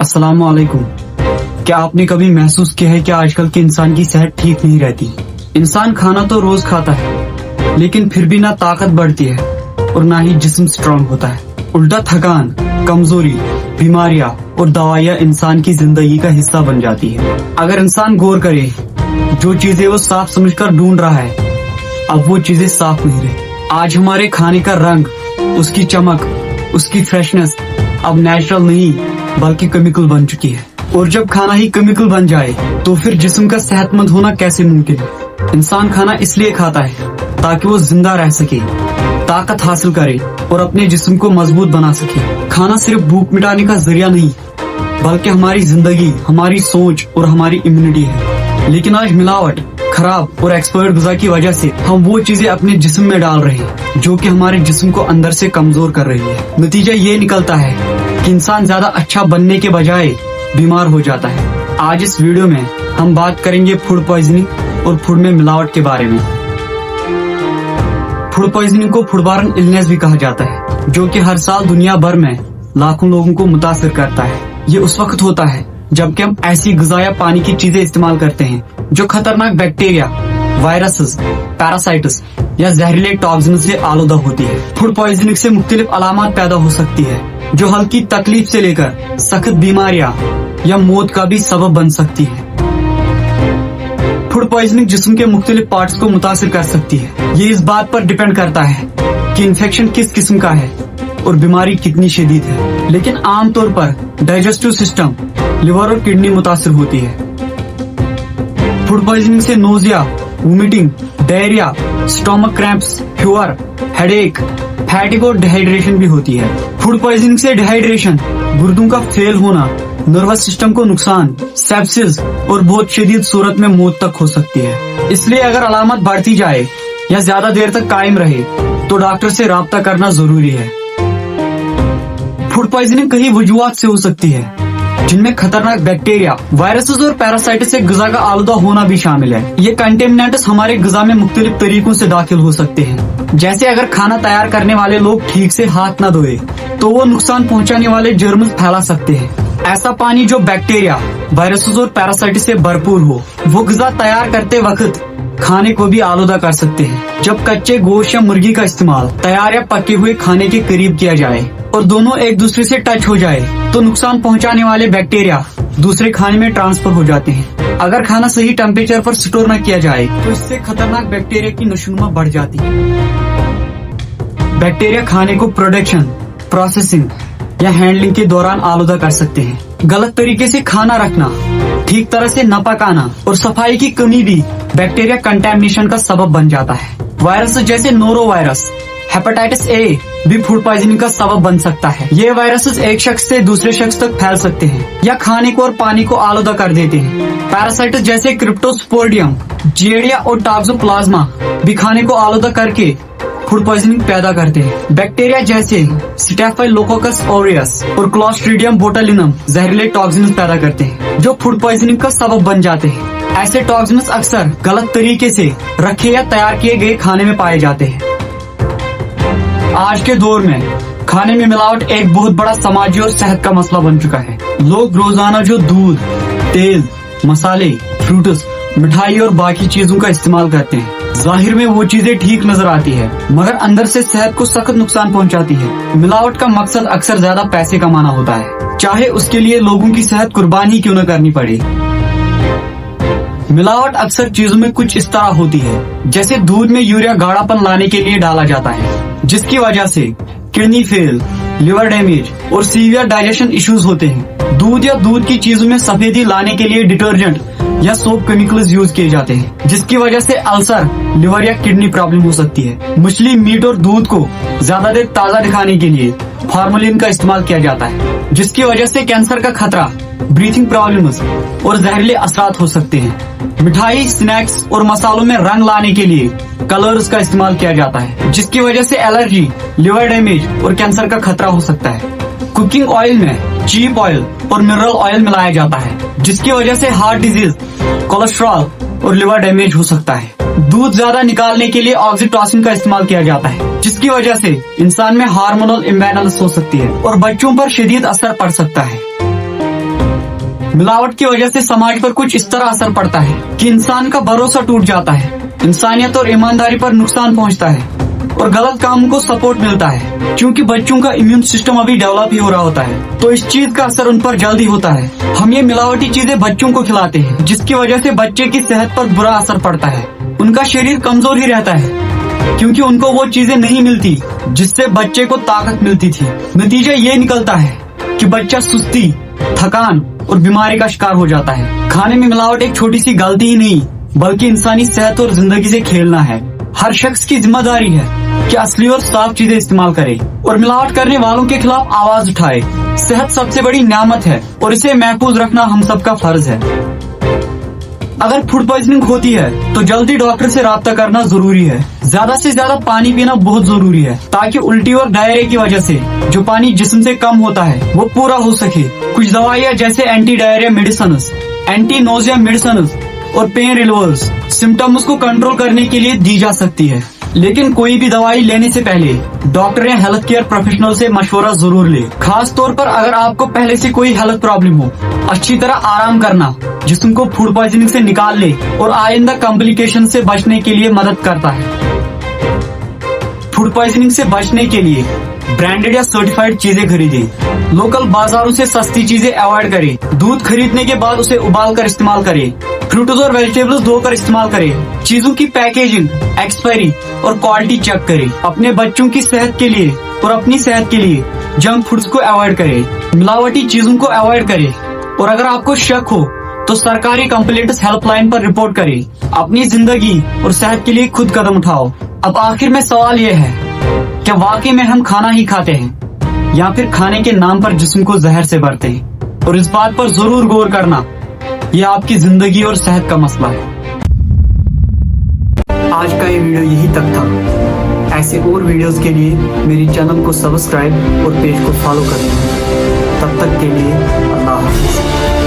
अस्सलाम वालेकुम। क्या आपने कभी महसूस किया है कि आजकल के इंसान की सेहत ठीक नहीं रहती? इंसान खाना तो रोज खाता है, लेकिन फिर भी ना ताकत बढ़ती है और ना ही जिस्म स्ट्रांग होता है। उल्टा थकान, कमजोरी, बीमारियां और दवाइयां इंसान की जिंदगी का हिस्सा बन जाती है। अगर इंसान गौर करे, जो चीजें वो साफ समझकर ढूंढ रहा है, अब वो चीजें साफ नहीं रही। आज हमारे खाने का रंग, उसकी चमक, उसकी फ्रेशनेस अब नेचुरल नहीं बल्कि केमिकल बन चुकी है। और जब खाना ही केमिकल बन जाए तो फिर जिस्म का सेहतमंद होना कैसे मुमकिन है? इंसान खाना इसलिए खाता है ताकि वो जिंदा रह सके, ताकत हासिल करे और अपने जिस्म को मजबूत बना सके। खाना सिर्फ भूख मिटाने का जरिया नहीं बल्कि हमारी जिंदगी, हमारी सोच और हमारी इम्यूनिटी है। लेकिन आज मिलावट, खराब और एक्सपायर्ड ग़िज़ा की वजह से हम वो चीजें अपने जिस्म में डाल रहे हैं जो कि हमारे जिस्म को अंदर से कमजोर कर रही है। नतीजा ये निकलता है कि इंसान ज्यादा अच्छा बनने के बजाय बीमार हो जाता है। आज इस वीडियो में हम बात करेंगे फूड पॉइजनिंग और फूड में मिलावट के बारे में। फूड पॉइजनिंग को फूडबॉर्न इलनेस भी कहा जाता है, जो कि हर साल दुनिया भर में लाखों लोगों को मुतासिर करता है। ये उस वक्त होता है जबकि हम ऐसी ग़िज़ा या पानी की चीजें इस्तेमाल करते हैं जो खतरनाक बैक्टीरिया, वायरसेस, पैरासाइट्स या जहरीले टॉक्सिन से आलूदा होती है। फूड पॉइजनिंग से मुख्तलिफ अलामत पैदा हो सकती है जो हल्की तकलीफ से लेकर सख्त बीमारियां या मौत का भी सबब बन सकती है। फूड पॉइजनिंग जिस्म के मुख्तलिफ पार्ट्स को मुतासिर कर सकती है। ये इस बात पर डिपेंड करता है कि इन्फेक्शन किस किस्म का है और बीमारी कितनी शदीद है। लेकिन आमतौर पर डाइजेस्टिव सिस्टम, लिवर और किडनी मुतासिर होती है। फूड पॉइजनिंग से nausea, vomiting, diarrhoea, stomach cramps, fever, headache, fatigue और डिहाइड्रेशन भी होती है। फूड पॉइजनिंग से डिहाइड्रेशन, गुर्दों का फेल होना, नर्वस सिस्टम को नुकसान, सेप्सिस और बहुत शदीद सूरत में मौत तक हो सकती है। इसलिए अगर अलामत बढ़ती जाए या ज्यादा देर तक कायम रहे तो डॉक्टर से राब्ता करना जरूरी है। फूड पॉइजनिंग कई वजूहात से हो सकती है, जिनमें खतरनाक बैक्टीरिया, वायरसेस और पैरासाइट्स से ग़िज़ा का आलूदा होना भी शामिल है। ये कंटेमिनेंट्स हमारे ग़िज़ा में मुख्तलिफ तरीकों से दाखिल हो सकते हैं। जैसे अगर खाना तैयार करने वाले लोग ठीक से हाथ न धोए तो वो नुकसान पहुंचाने वाले जर्म्स फैला सकते हैं। ऐसा पानी जो बैक्टीरिया, वायरसेस और पैरासाइट्स से भरपूर हो, वो ग़िज़ा तैयार करते वक्त खाने को भी आलूदा कर सकते हैं। जब कच्चे गोश्त या मुर्गी का इस्तेमाल तैयार या पके हुए खाने के करीब किया जाए और दोनों एक दूसरे से टच हो जाए तो नुकसान पहुंचाने वाले बैक्टीरिया दूसरे खाने में ट्रांसफर हो जाते हैं। अगर खाना सही टेम्परेचर पर स्टोर न किया जाए तो इससे खतरनाक बैक्टीरिया की नशोनुमा बढ़ जाती है। बैक्टीरिया खाने को प्रोडक्शन, प्रोसेसिंग या हैंडलिंग के दौरान आलूदा कर सकते हैं। गलत तरीके से खाना रखना, ठीक तरह से न पकाना और सफाई की कमी भी बैक्टीरिया कंटेमिनेशन का सबब बन जाता है। वायरस जैसे नोरो वायरस, हेपेटाइटिस ए भी फूड पॉइजनिंग का सबब बन सकता है। ये वायरसेस एक शख्स से दूसरे शख्स तक फैल सकते हैं या खाने को और पानी को आलूदा कर देते हैं। पैरासाइट्स जैसे क्रिप्टोस्पोडियम, जियर्डिया और टॉक्सोप्लाज्मा भी खाने को आलूदा करके फूड पॉइजनिंग पैदा करते हैं। बैक्टीरिया जैसे स्टेफाइलोकोकस ऑरियस और क्लोस्ट्रीडियम बोटुलिनम जहरीले टॉक्सिन्स पैदा करते हैं जो फूड पॉइजनिंग का सबब बन जाते हैं। ऐसे टॉक्सिन्स अक्सर गलत तरीके से रखे या तैयार किए गए खाने में पाए जाते हैं। आज के दौर में खाने में मिलावट एक बहुत बड़ा समाजी और सेहत का मसला बन चुका है। लोग रोजाना जो दूध, तेल, मसाले, फ्रूट्स, मिठाई और बाकी चीजों का इस्तेमाल करते हैं, जाहिर में वो चीजें ठीक नजर आती है मगर अंदर से सेहत को सख्त नुकसान पहुंचाती है। मिलावट का मकसद अक्सर ज्यादा पैसे कमाना होता है, चाहे उसके लिए लोगों की सेहत कुर्बानी क्यों न करनी पड़े। मिलावट अक्सर चीजों में कुछ इस तरह होती है जैसे दूध में यूरिया गाढ़ापन लाने के लिए डाला जाता है, जिसकी वजह से किडनी फेल, लिवर डैमेज और सीवियर डाइजेशन इश्यूज होते हैं। दूध या दूध की चीजों में सफेदी लाने के लिए डिटर्जेंट या सोप केमिकल्स यूज किए जाते हैं, जिसकी वजह से अल्सर, लिवर या किडनी प्रॉब्लम हो सकती है। मछली, मीट और दूध को ज्यादा देर ताजा दिखाने के लिए फॉर्मेलिन का इस्तेमाल किया जाता है, जिसकी वजह से कैंसर का खतरा, ब्रीथिंग प्रॉब्लम्स और जहरीले असरात हो सकते हैं। मिठाई, स्नैक्स और मसालों में रंग लाने के लिए कलर्स का इस्तेमाल किया जाता है, जिसकी वजह से एलर्जी, लिवर डैमेज और कैंसर का खतरा हो सकता है। कुकिंग ऑयल में चीप ऑयल और मिनरल ऑयल मिलाया जाता है, जिसकी वजह से हार्ट डिजीज, कोलेस्ट्रॉल और लिवर डैमेज हो सकता है। दूध ज्यादा निकालने के लिए ऑक्सीटोसिन का इस्तेमाल किया जाता है, जिसकी वजह से इंसान में हार्मोनल इम्बैलेंस हो सकती है और बच्चों पर शदीद असर पड़ सकता है। मिलावट की वजह से समाज पर कुछ इस तरह असर पड़ता है कि इंसान का भरोसा टूट जाता है, इंसानियत और ईमानदारी पर नुकसान पहुंचता है और गलत कामों को सपोर्ट मिलता है। क्योंकि बच्चों का इम्यून सिस्टम अभी डेवलप ही हो रहा होता है, तो इस चीज का असर उन पर जल्दी होता है। हम ये मिलावटी चीजें बच्चों को खिलाते हैं, जिसकी वजह से बच्चे की सेहत पर बुरा असर पड़ता है। उनका शरीर कमजोर ही रहता है क्योंकि उनको वो चीजें नहीं मिलती जिससे बच्चे को ताकत मिलती थी। नतीजा ये निकलता है कि बच्चा सुस्ती, थकान और बीमारी का शिकार हो जाता है। खाने में मिलावट एक छोटी सी गलती ही नहीं, बल्कि इंसानी सेहत और जिंदगी से खेलना है। हर शख्स की जिम्मेदारी है कि असली और साफ चीजें इस्तेमाल करे और मिलावट करने वालों के खिलाफ आवाज उठाए। सेहत सबसे बड़ी नेमत है और इसे महफूज रखना हम सबका फर्ज है। अगर फूड पॉइजनिंग होती है तो जल्दी डॉक्टर से राब्ता करना जरूरी है। ज्यादा से ज्यादा पानी पीना बहुत जरूरी है ताकि उल्टी और डायरिया की वजह से जो पानी जिस्म से कम होता है वो पूरा हो सके। कुछ दवाइयाँ जैसे anti diarrhoea medicine, anti nausea medicine और पेन रिलीवर्स सिम्टम्स को कंट्रोल करने के लिए दी जा सकती है। लेकिन कोई भी दवाई लेने से पहले डॉक्टर या हेल्थ केयर प्रोफेशनल से मशवरा जरूर ले। खास तौर पर अगर आपको पहले से कोई हेल्थ प्रॉब्लम हो, अच्छी तरह आराम करना जिस्म को फूड पॉइजनिंग से निकाल ले और आइंदा कॉम्प्लिकेशन से बचने के लिए मदद करता है। फूड पॉइजनिंग से बचने के लिए ब्रांडेड या सर्टिफाइड चीजें खरीदें। लोकल बाजारों से सस्ती चीजें अवॉइड करें। दूध खरीदने के बाद उसे उबाल कर इस्तेमाल करें। फ्रूट्स और वेजिटेबल्स धोकर इस्तेमाल करें। चीजों की पैकेजिंग, एक्सपायरी और क्वालिटी चेक करें। अपने बच्चों की सेहत के लिए और अपनी सेहत के लिए जंक फूड्स को अवॉइड करें। मिलावटी चीजों को अवॉइड करें और अगर आपको शक हो तो सरकारी कंप्लेंट्स हेल्पलाइन पर रिपोर्ट करें। अपनी जिंदगी और सेहत के लिए खुद कदम उठाओ। अब आखिर में सवाल ये है, क्या वाकई में हम खाना ही खाते हैं या फिर खाने के नाम पर जिस्म को जहर से भरते हैं? और इस बात पर जरूर गौर करना, ये आपकी जिंदगी और सेहत का मसला है। आज का ये वीडियो यही तक था। ऐसे और वीडियोस के लिए मेरे चैनल को सब्सक्राइब और पेज को फॉलो करें। तब तक के लिए अल्लाह हाफ़िज़।